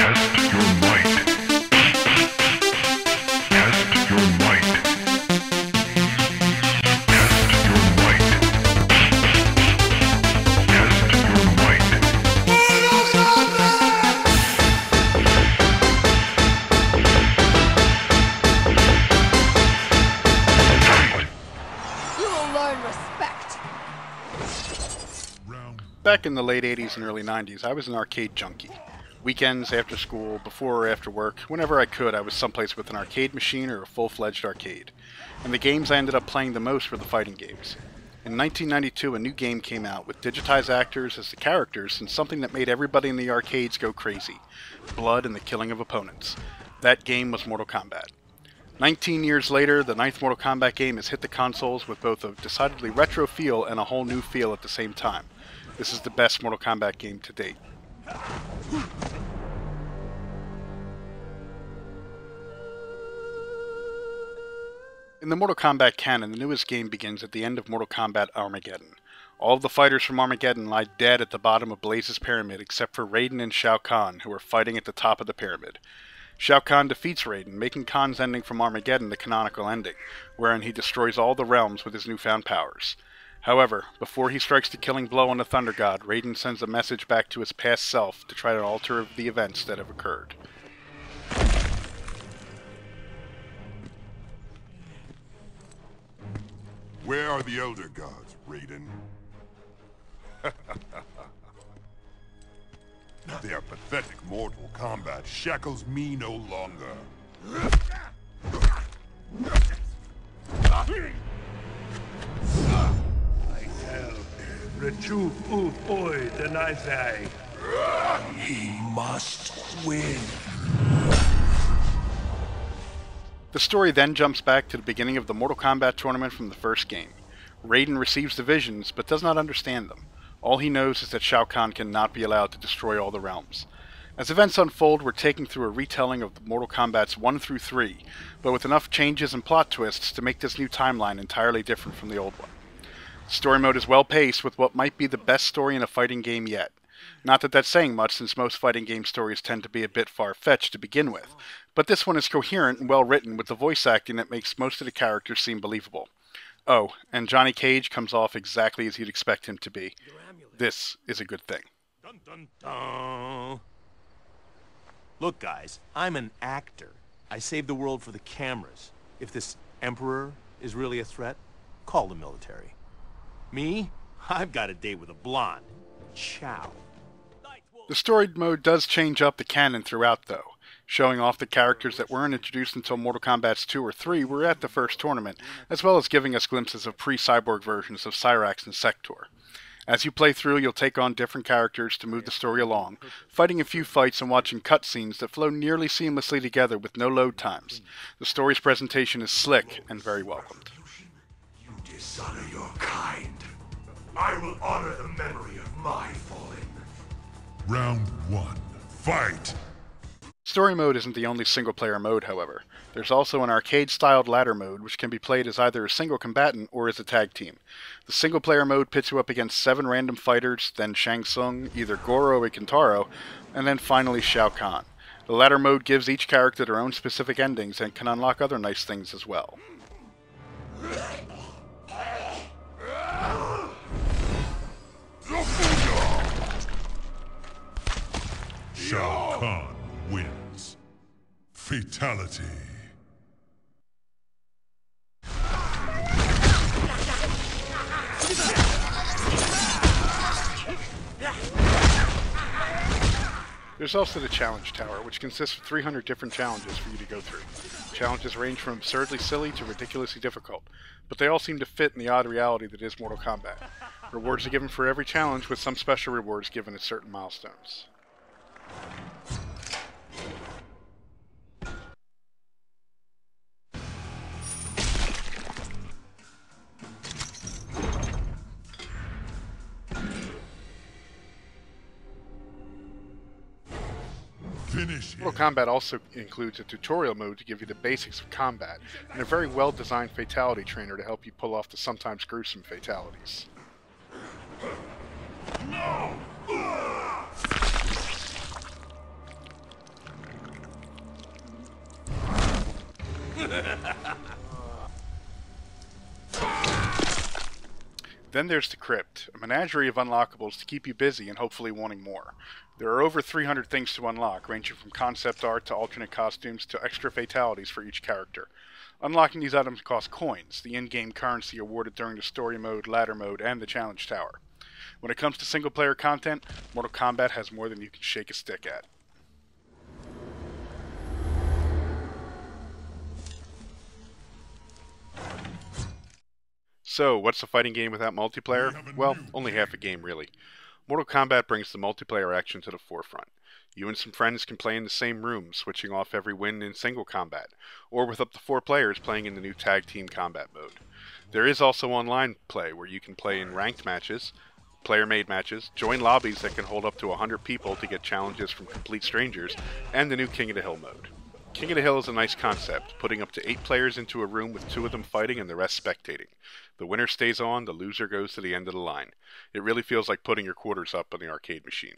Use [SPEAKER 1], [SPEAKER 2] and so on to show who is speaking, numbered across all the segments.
[SPEAKER 1] Test your might. Test your might. Test your might. Test your might.
[SPEAKER 2] You will learn respect.
[SPEAKER 3] Back in the late 80s and early 90s, I was an arcade junkie. Weekends, after school, before or after work, whenever I could, I was someplace with an arcade machine or a full-fledged arcade. And the games I ended up playing the most were the fighting games. In 1992, a new game came out with digitized actors as the characters and something that made everybody in the arcades go crazy: blood and the killing of opponents. That game was Mortal Kombat. 19 years later, the 9th Mortal Kombat game has hit the consoles with both a decidedly retro feel and a whole new feel at the same time. This is the best Mortal Kombat game to date. In the Mortal Kombat canon, the newest game begins at the end of Mortal Kombat Armageddon. All of the fighters from Armageddon lie dead at the bottom of Blaze's pyramid except for Raiden and Shao Kahn, who are fighting at the top of the pyramid. Shao Kahn defeats Raiden, making Kahn's ending from Armageddon the canonical ending, wherein he destroys all the realms with his newfound powers. However, before he strikes the killing blow on the Thunder God, Raiden sends a message back to his past self to try to alter the events that have occurred.
[SPEAKER 4] Where are the Elder Gods, Raiden? Their pathetic Mortal Kombat shackles me no longer.
[SPEAKER 5] I tell, retrieve oi the nice eye. He must win.
[SPEAKER 3] The story then jumps back to the beginning of the Mortal Kombat tournament from the first game. Raiden receives the visions, but does not understand them. All he knows is that Shao Kahn cannot be allowed to destroy all the realms. As events unfold, we're taken through a retelling of Mortal Kombat's 1 through 3, but with enough changes and plot twists to make this new timeline entirely different from the old one. The story mode is well paced with what might be the best story in a fighting game yet. Not that that's saying much, since most fighting game stories tend to be a bit far-fetched to begin with, but this one is coherent and well written with the voice acting that makes most of the characters seem believable. Oh, and Johnny Cage comes off exactly as you'd expect him to be. This is a good thing.
[SPEAKER 6] Dun, dun, dun. Look, guys, I'm an actor. I save the world for the cameras. If this Emperor is really a threat, call the military. Me? I've got a date with a blonde. Ciao.
[SPEAKER 3] The story mode does change up the canon throughout, though, showing off the characters that weren't introduced until Mortal Kombat's 2 or 3 were at the first tournament, as well as giving us glimpses of pre-cyborg versions of Cyrax and Sector. As you play through, you'll take on different characters to move the story along, fighting a few fights and watching cutscenes that flow nearly seamlessly together with no load times. The story's presentation is slick and very welcomed.
[SPEAKER 5] You dishonor your kind. I will honor the memory of my fallen.
[SPEAKER 4] Round 1. Fight!
[SPEAKER 3] Story mode isn't the only single-player mode, however. There's also an arcade-styled ladder mode, which can be played as either a single combatant or as a tag team. The single-player mode pits you up against 7 random fighters, then Shang Tsung, either Goro or Kintaro, and then finally Shao Kahn. The ladder mode gives each character their own specific endings and can unlock other nice things as well.
[SPEAKER 4] Shao Kahn wins. Fatality.
[SPEAKER 3] There's also the Challenge Tower, which consists of 300 different challenges for you to go through. Challenges range from absurdly silly to ridiculously difficult, but they all seem to fit in the odd reality that is Mortal Kombat. Rewards are given for every challenge, with some special rewards given at certain milestones. Mortal Kombat also includes a tutorial mode to give you the basics of combat, and a very well-designed fatality trainer to help you pull off the sometimes gruesome fatalities. Then there's the Crypt, a menagerie of unlockables to keep you busy and hopefully wanting more. There are over 300 things to unlock, ranging from concept art to alternate costumes to extra fatalities for each character. Unlocking these items costs coins, the in-game currency awarded during the story mode, ladder mode, and the challenge tower. When it comes to single-player content, Mortal Kombat has more than you can shake a stick at. So, what's a fighting game without multiplayer? Well, only half a game, really. Mortal Kombat brings the multiplayer action to the forefront. You and some friends can play in the same room, switching off every win in single combat, or with up to 4 players playing in the new tag team combat mode. There is also online play, where you can play in ranked matches, player-made matches, join lobbies that can hold up to 100 people to get challenges from complete strangers, and the new King of the Hill mode. King of the Hill is a nice concept, putting up to 8 players into a room with 2 of them fighting and the rest spectating. The winner stays on, the loser goes to the end of the line. It really feels like putting your quarters up on the arcade machine.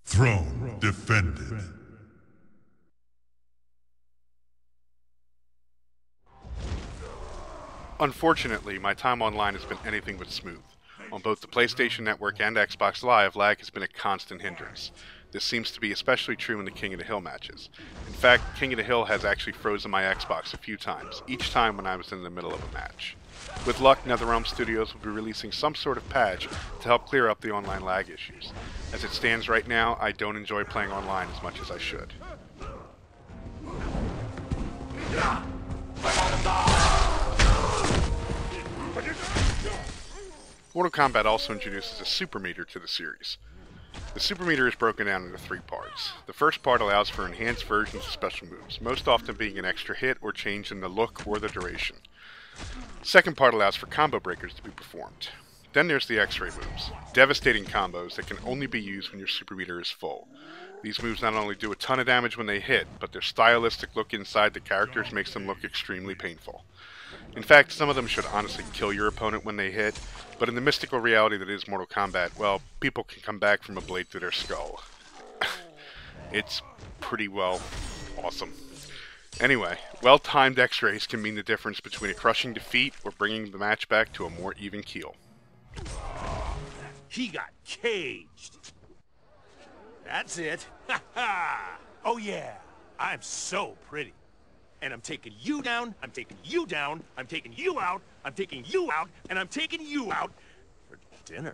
[SPEAKER 4] Throne defended.
[SPEAKER 3] Unfortunately, my time online has been anything but smooth. On both the PlayStation Network and Xbox Live, lag has been a constant hindrance. This seems to be especially true in the King of the Hill matches. In fact, King of the Hill has actually frozen my Xbox a few times, each time when I was in the middle of a match. With luck, NetherRealm Studios will be releasing some sort of patch to help clear up the online lag issues. As it stands right now, I don't enjoy playing online as much as I should. Mortal Kombat also introduces a super meter to the series. The super meter is broken down into 3 parts. The first part allows for enhanced versions of special moves, most often being an extra hit or change in the look or the duration. The second part allows for combo breakers to be performed. Then there's the X-ray moves, devastating combos that can only be used when your super meter is full. These moves not only do a ton of damage when they hit, but their stylistic look inside the characters makes them look extremely painful. In fact, some of them should honestly kill your opponent when they hit, but in the mystical reality that is Mortal Kombat, well, people can come back from a blade through their skull. It's pretty well awesome. Anyway, well-timed X-rays can mean the difference between a crushing defeat or bringing the match back to a more even keel.
[SPEAKER 6] He got caged. That's it. Ha ha! Oh yeah, I'm so pretty. And I'm taking you down, I'm taking you down, I'm taking you out, I'm taking you out, and I'm taking you out for dinner.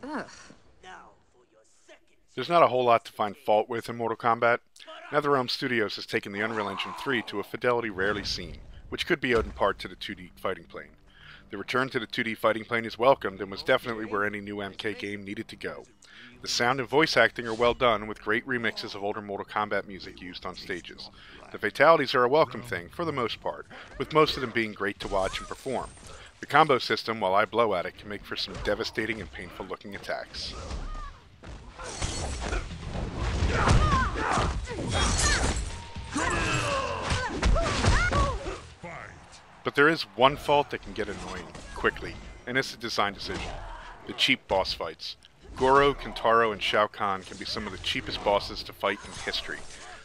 [SPEAKER 2] Ugh.
[SPEAKER 3] There's not a whole lot to find fault with in Mortal Kombat. NetherRealm Studios has taken the Unreal Engine 3 to a fidelity rarely seen, which could be owed in part to the 2D fighting plane. The return to the 2D fighting plane is welcomed and was definitely where any new MK game needed to go. The sound and voice acting are well done, with great remixes of older Mortal Kombat music used on stages. The fatalities are a welcome thing, for the most part, with most of them being great to watch and perform. The combo system, while I blow at it, can make for some devastating and painful looking attacks. But there is one fault that can get annoying quickly, and it's a design decision. The cheap boss fights. Goro, Kintaro, and Shao Kahn can be some of the cheapest bosses to fight in history.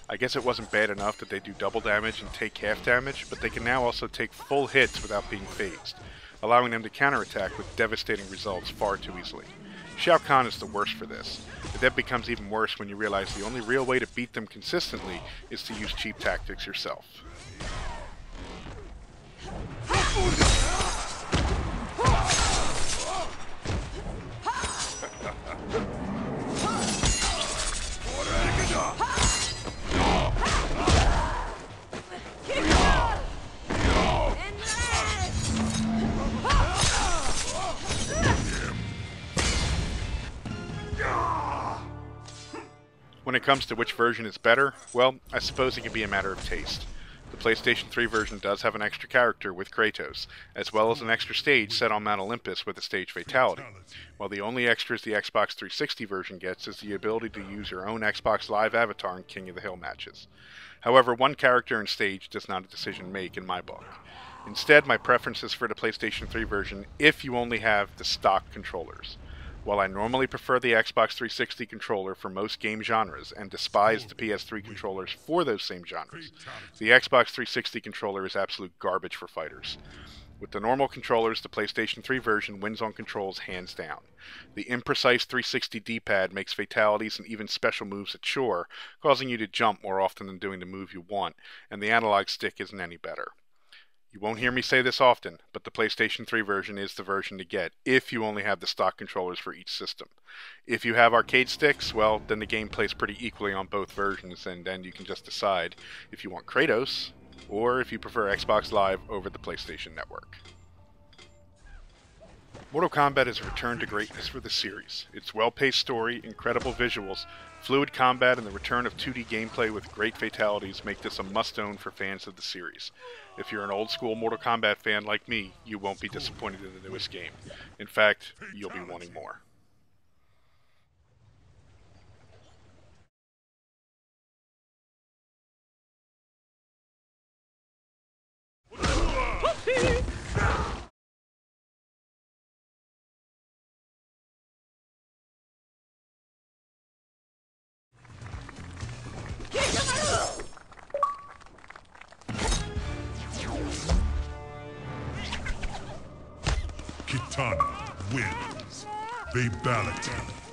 [SPEAKER 3] I guess it wasn't bad enough that they do double damage and take half damage, but they can now also take full hits without being phased, allowing them to counterattack with devastating results far too easily. Shao Kahn is the worst for this, but that becomes even worse when you realize the only real way to beat them consistently is to use cheap tactics yourself. When it comes to which version is better, well, I suppose it can be a matter of taste. The PlayStation 3 version does have an extra character with Kratos, as well as an extra stage set on Mount Olympus with a stage fatality, while the only extras the Xbox 360 version gets is the ability to use your own Xbox Live avatar in King of the Hill matches. However, one character and stage does not a decision make in my book. Instead, my preference is for the PlayStation 3 version if you only have the stock controllers. While I normally prefer the Xbox 360 controller for most game genres and despise the PS3 controllers for those same genres, the Xbox 360 controller is absolute garbage for fighters. With the normal controllers, the PlayStation 3 version wins on controls hands down. The imprecise 360 D-pad makes fatalities and even special moves a chore, causing you to jump more often than doing the move you want, and the analog stick isn't any better. You won't hear me say this often, but the PlayStation 3 version is the version to get if you only have the stock controllers for each system. If you have arcade sticks, well, then the game plays pretty equally on both versions, and then you can just decide if you want Kratos, or if you prefer Xbox Live over the PlayStation Network. Mortal Kombat is a return to greatness for the series. Its well-paced story, incredible visuals, fluid combat, and the return of 2D gameplay with great fatalities make this a must-own for fans of the series. If you're an old-school Mortal Kombat fan like me, you won't be disappointed in the newest game. In fact, you'll be wanting more.
[SPEAKER 4] Kitana wins. They ballot.